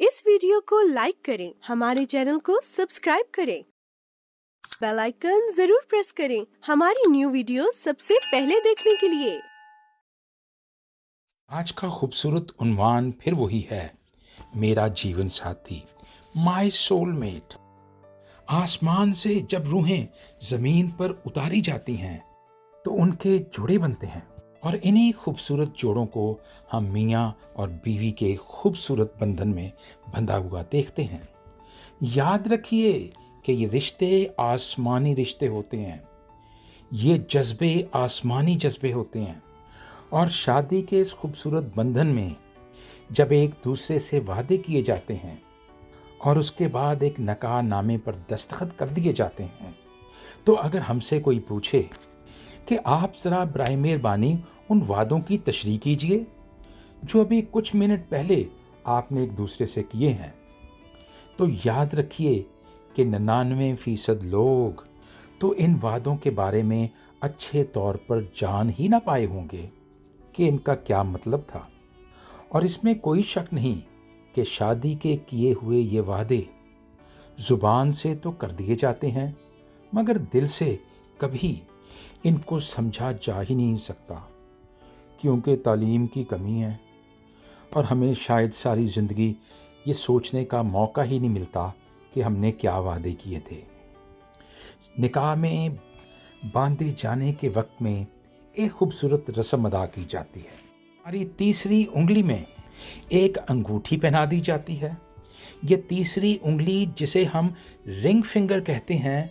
इस वीडियो को लाइक करें, हमारे चैनल को सब्सक्राइब करें, बेल आइकन जरूर प्रेस करें हमारी न्यू वीडियो सबसे पहले देखने के लिए। आज का खूबसूरत उन्वान फिर वही है, मेरा जीवन साथी, माय सोलमेट। आसमान से जब रूहें जमीन पर उतारी जाती हैं तो उनके जोड़े बनते हैं और इन्हीं खूबसूरत जोड़ों को हम मियाँ और बीवी के खूबसूरत बंधन में बंधा हुआ देखते हैं। याद रखिए कि ये रिश्ते आसमानी रिश्ते होते हैं, ये जज्बे आसमानी जज्बे होते हैं। और शादी के इस खूबसूरत बंधन में जब एक दूसरे से वादे किए जाते हैं और उसके बाद एक नकाह नामे पर दस्तखत कर दिए जाते हैं, तो अगर हमसे कोई पूछे कि आप ज़रा बराए मेहरबानी उन वादों की तशरीह कीजिए जो अभी कुछ मिनट पहले आपने एक दूसरे से किए हैं, तो याद रखिए कि 99% लोग तो इन वादों के बारे में अच्छे तौर पर जान ही ना पाए होंगे कि इनका क्या मतलब था। और इसमें कोई शक नहीं कि शादी के किए हुए ये वादे जुबान से तो कर दिए जाते हैं, मगर दिल से कभी इनको समझा जा ही नहीं सकता, क्योंकि तालीम की कमी है और हमें शायद सारी ज़िंदगी ये सोचने का मौका ही नहीं मिलता कि हमने क्या वादे किए थे। निकाह में बांधे जाने के वक्त में एक खूबसूरत रस्म अदा की जाती है। हमारी तीसरी उंगली में एक अंगूठी पहना दी जाती है। ये तीसरी उंगली, जिसे हम रिंग फिंगर कहते हैं,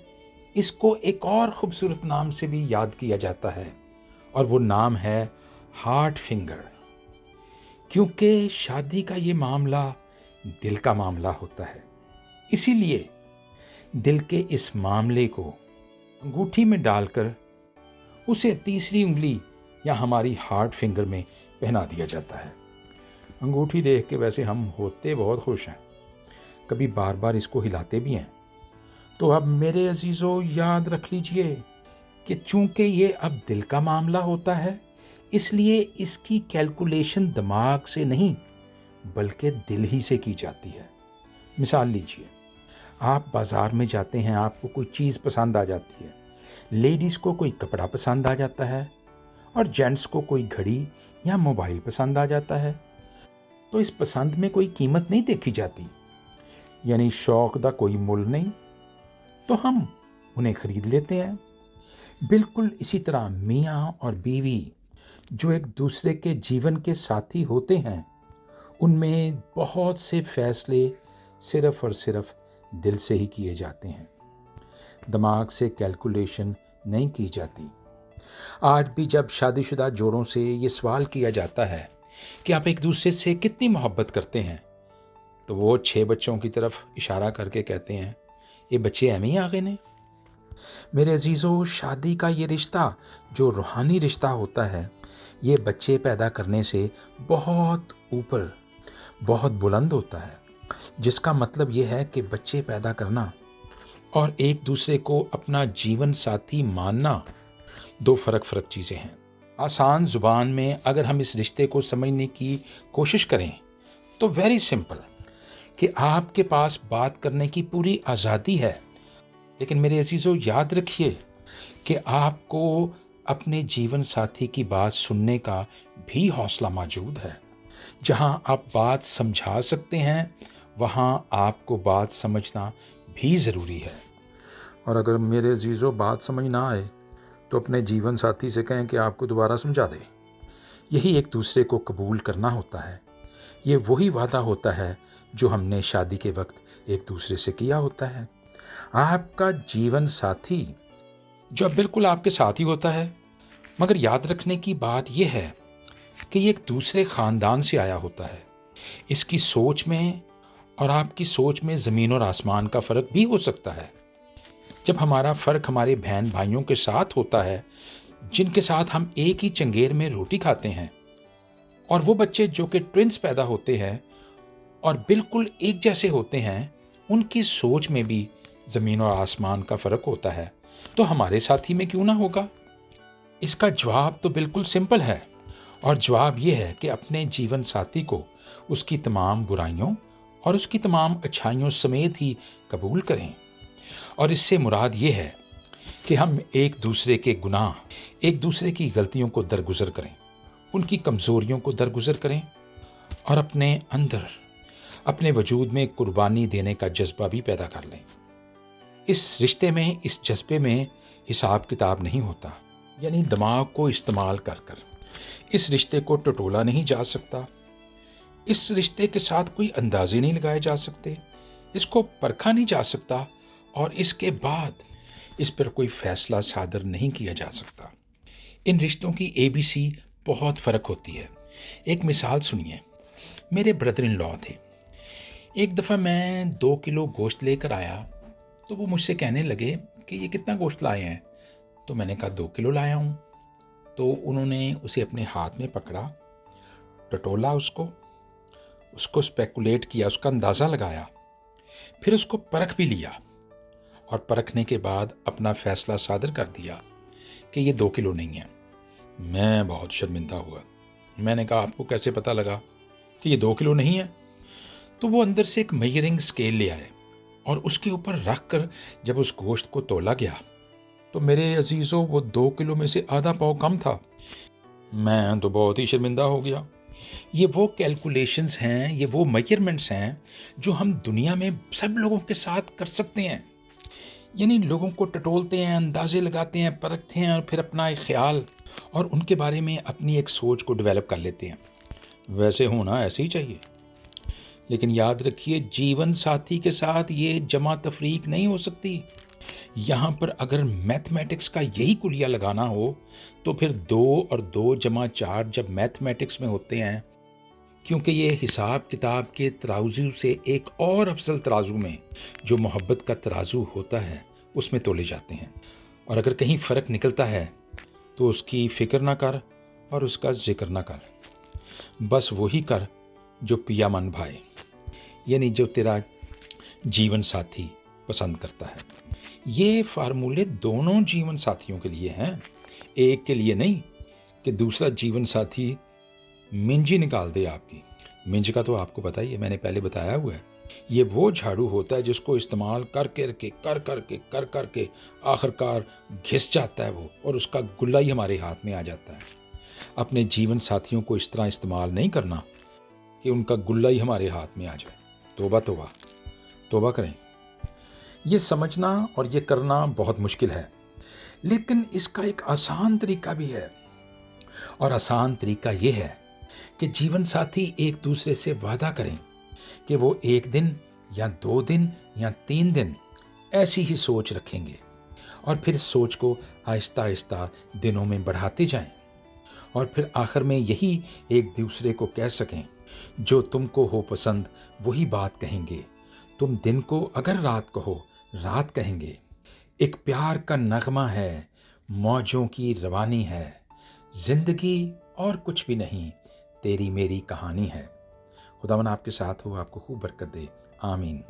इसको एक और खूबसूरत नाम से भी याद किया जाता है और वो नाम है हार्ट फिंगर, क्योंकि शादी का ये मामला दिल का मामला होता है। इसीलिए दिल के इस मामले को अंगूठी में डालकर उसे तीसरी उंगली या हमारी हार्ट फिंगर में पहना दिया जाता है। अंगूठी देख के वैसे हम होते बहुत खुश हैं, कभी बार बार इसको हिलाते भी हैं। तो अब मेरे अजीज़ों, याद रख लीजिए कि चूंकि ये अब दिल का मामला होता है, इसलिए इसकी कैलकुलेशन दिमाग से नहीं बल्कि दिल ही से की जाती है। मिसाल लीजिए, आप बाज़ार में जाते हैं, आपको कोई चीज़ पसंद आ जाती है। लेडीज़ को कोई कपड़ा पसंद आ जाता है और जेंट्स को कोई घड़ी या मोबाइल पसंद आ जाता है। तो इस पसंद में कोई कीमत नहीं देखी जाती, यानी शौक दा कोई मुल नहीं, तो हम उन्हें खरीद लेते हैं। बिल्कुल इसी तरह मियाँ और बीवी जो एक दूसरे के जीवन के साथी होते हैं, उनमें बहुत से फैसले सिर्फ और सिर्फ दिल से ही किए जाते हैं, दिमाग से कैलकुलेशन नहीं की जाती। आज भी जब शादीशुदा जोड़ों से ये सवाल किया जाता है कि आप एक दूसरे से कितनी मोहब्बत करते हैं, तो वो 6 बच्चों की तरफ इशारा करके कहते हैं, ये बच्चे एम ही आ गए ने। मेरे अजीज़ों, शादी का ये रिश्ता जो रूहानी रिश्ता होता है, ये बच्चे पैदा करने से बहुत ऊपर, बहुत बुलंद होता है, जिसका मतलब ये है कि बच्चे पैदा करना और एक दूसरे को अपना जीवन साथी मानना दो फर्क चीज़ें हैं। आसान ज़ुबान में अगर हम इस रिश्ते को समझने की कोशिश करें तो वेरी सिंपल कि आपके पास बात करने की पूरी आज़ादी है, लेकिन मेरे अजीज़ों, याद रखिए कि आपको अपने जीवन साथी की बात सुनने का भी हौसला मौजूद है। जहां आप बात समझा सकते हैं, वहां आपको बात समझना भी ज़रूरी है। और अगर मेरे अजीज़ों बात समझ ना आए तो अपने जीवन साथी से कहें कि आपको दोबारा समझा दे। यही एक दूसरे को कबूल करना होता है। ये वही वादा होता है जो हमने शादी के वक्त एक दूसरे से किया होता है। आपका जीवन साथी जो बिल्कुल आपके साथ ही होता है, मगर याद रखने की बात यह है कि ये एक दूसरे ख़ानदान से आया होता है। इसकी सोच में और आपकी सोच में ज़मीन और आसमान का फ़र्क भी हो सकता है। जब हमारा फ़र्क हमारे बहन भाइयों के साथ होता है, जिनके साथ हम एक ही चंगेर में रोटी खाते हैं, और वो बच्चे जो कि ट्विंस पैदा होते हैं और बिल्कुल एक जैसे होते हैं, उनकी सोच में भी ज़मीन और आसमान का फ़र्क होता है, तो हमारे साथी में क्यों ना होगा? इसका जवाब तो बिल्कुल सिंपल है, और जवाब ये है कि अपने जीवन साथी को उसकी तमाम बुराइयों और उसकी तमाम अच्छाइयों समेत ही कबूल करें। और इससे मुराद ये है कि हम एक दूसरे के गुनाह, एक दूसरे की गलतियों को दरगुजर करें, उनकी कमज़ोरियों को दरगुजर करें और अपने अंदर, अपने वजूद में कुर्बानी देने का जज्बा भी पैदा कर लें। इस रिश्ते में, इस जज्बे में हिसाब किताब नहीं होता, यानी दिमाग को इस्तेमाल कर कर इस रिश्ते को टटोला नहीं जा सकता। इस रिश्ते के साथ कोई अंदाजे नहीं लगाए जा सकते, इसको परखा नहीं जा सकता और इसके बाद इस पर कोई फैसला सादर नहीं किया जा सकता। इन रिश्तों की ABC बहुत फ़र्क होती है। एक मिसाल सुनिए, मेरे ब्रदर इन लॉ थे। एक दफ़ा मैं 2 किलो गोश्त लेकर आया तो वो मुझसे कहने लगे कि ये कितना गोश्त लाए हैं। तो मैंने कहा 2 किलो लाया हूँ। तो उन्होंने उसे अपने हाथ में पकड़ा, टटोला उसको स्पेकुलेट किया, उसका अंदाज़ा लगाया, फिर उसको परख भी लिया और परखने के बाद अपना फैसला सादर कर दिया कि ये 2 किलो नहीं है। मैं बहुत शर्मिंदा हुआ। मैंने कहा आपको कैसे पता लगा कि ये 2 किलो नहीं है? तो वो अंदर से एक मेजरिंग स्केल ले आए और उसके ऊपर रख कर जब उस गोश्त को तोला गया तो मेरे अजीज़ों वो 2 किलो में से आधा पाव कम था। मैं तो बहुत ही शर्मिंदा हो गया। ये वो कैलकुलेशंस हैं, ये वो मेजरमेंट्स हैं जो हम दुनिया में सब लोगों के साथ कर सकते हैं। यानी लोगों को टटोलते हैं, अंदाजे लगाते हैं, परखते हैं और फिर अपना एक ख्याल और उनके बारे में अपनी एक सोच को डेवलप कर लेते हैं। वैसे होना ऐसे ही चाहिए। लेकिन याद रखिए, जीवन साथी के साथ ये जमा तफरीक नहीं हो सकती। यहाँ पर अगर मैथमेटिक्स का यही कुलिया लगाना हो तो फिर 2 और 2 जमा 4 जब मैथमेटिक्स में होते हैं, क्योंकि ये हिसाब किताब के तराजू से एक और अफजल तराजू में जो मोहब्बत का तराजू होता है उसमें तोले जाते हैं। और अगर कहीं फ़र्क निकलता है तो उसकी फ़िक्र ना कर और उसका जिक्र ना कर, बस वही कर जो पिया मन भाए, यानी जो तेरा जीवन साथी पसंद करता है। ये फार्मूले दोनों जीवन साथियों के लिए हैं, एक के लिए नहीं कि दूसरा जीवन साथी मिंजी निकाल दे आपकी। मिंज का तो आपको पता ही है, मैंने पहले बताया हुआ है। ये वो झाड़ू होता है जिसको इस्तेमाल कर करके आखिरकार घिस जाता है वो और उसका गुल्ला ही हमारे हाथ में आ जाता है। अपने जीवन साथियों को इस तरह इस्तेमाल नहीं करना कि उनका गुल्ला ही हमारे हाथ में आ जाए। तौबा तौबा, तौबा करें। ये समझना और ये करना बहुत मुश्किल है, लेकिन इसका एक आसान तरीका भी है। और आसान तरीका ये है कि जीवन साथी एक दूसरे से वादा करें कि वो 1 दिन या 2 दिन या 3 दिन ऐसी ही सोच रखेंगे और फिर सोच को आहिस्ता आहिस्ता दिनों में बढ़ाते जाएं और फिर आखिर में यही एक दूसरे को कह सकें, जो तुमको हो पसंद वही बात कहेंगे, तुम दिन को अगर रात कहो रात कहेंगे। एक प्यार का नगमा है, मौजों की रवानी है, जिंदगी और कुछ भी नहीं, तेरी मेरी कहानी है। खुदावन आपके साथ हो, आपको खूब बरकत दे। आमीन।